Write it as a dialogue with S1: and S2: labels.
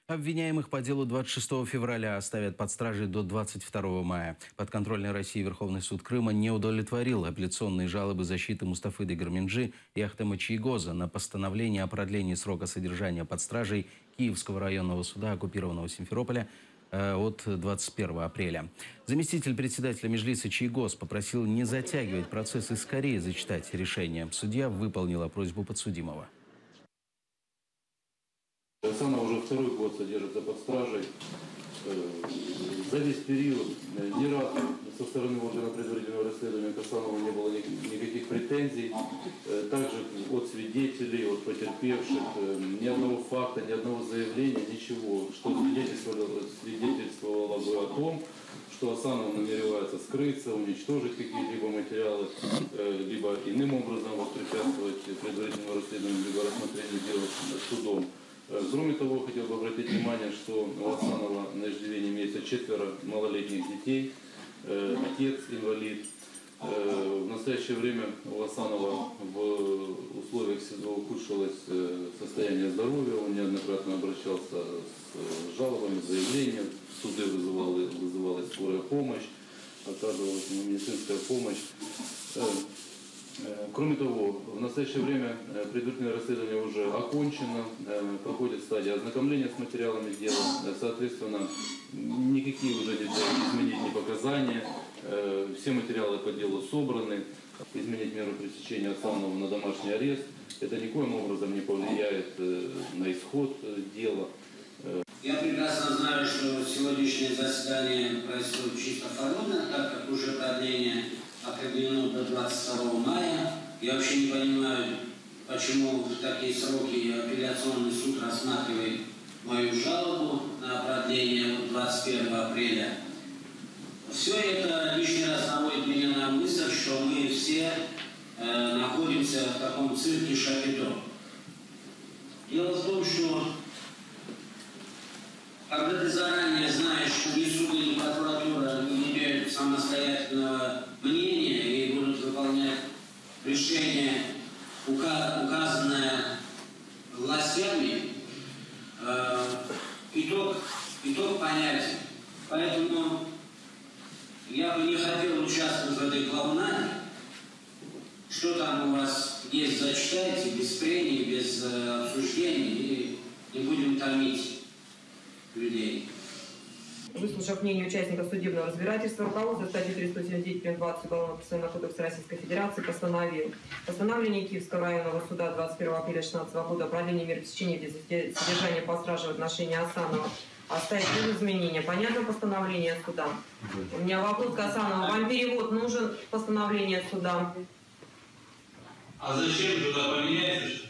S1: Обвиняемых по делу 26 февраля оставят под стражей до 22 мая. Подконтрольный России Верховный суд Крыма не удовлетворил апелляционные жалобы защиты Мустафы Дегрменджи и Ахтема Чийгоза на постановление о продлении срока содержания под стражей Киевского районного суда оккупированного Симферополя от 21 апреля. Заместитель председателя Меджлиса Чийгоз попросил не затягивать процесс и скорее зачитать решение. Судья выполнила просьбу подсудимого.
S2: Асанов уже второй год содержится под стражей. За весь период ни разу со стороны органа предварительного расследования к Асанову не было никаких претензий. Также от свидетелей, от потерпевших, ни одного факта, ни одного заявления, ничего, что свидетельствовало бы о том, что Асанов намеревается скрыться, уничтожить какие-либо материалы, либо иным образом воспрепятствовать предварительному расследованию, либо рассмотрению дела судом. Кроме того, хотел бы обратить внимание, что у Асанова на иждивении имеется 4 малолетних детей, отец инвалид. В настоящее время у Асанова в условиях СИЗО ухудшилось состояние здоровья, он неоднократно обращался с жалобами, заявлениями, в суды вызывалась скорая помощь, оказывалась медицинская помощь. Кроме того, в настоящее время предварительное расследование уже окончено, проходит стадия ознакомления с материалами дела, соответственно, никакие уже нельзя изменить ни показания, все материалы по делу собраны, изменить меру пресечения Асанова на домашний арест, это никоим образом не повлияет на исход дела.
S3: Я прекрасно знаю, что сегодняшнее заседание происходит чисто формально, так как уже продление определено до 22 мая. Я вообще не понимаю, почему в такие сроки апелляционный суд рассматривает мою жалобу на продление 21 апреля. Все это лишний раз наводит меня на мысль, что мы все находимся в таком цирке Шапито. Дело в том, что когда ты заранее знаешь, что ни суд, ни прокуратура не имеют самостоятельного мнения и будут выполнять решение, указанное властями, итог понятен. Поэтому я бы не хотел участвовать в этой клоунаде. Что там у вас есть, зачитайте, без прений, без обсуждений, и не будем томить людей.
S4: Выслушав мнение участников судебного разбирательства, руководство статьи 379 прим. 20 Уголовного процессуального кодекса Российской Федерации постановил постановление Киевского районного суда 21 апреля 2016 года о продлении мер пресечения без содержания под стражей в отношении Асанова оставить без изменения. Понятно постановление суда? У меня вопрос к Асанову. Вам перевод нужен, постановление суда?
S3: А зачем туда поменяется?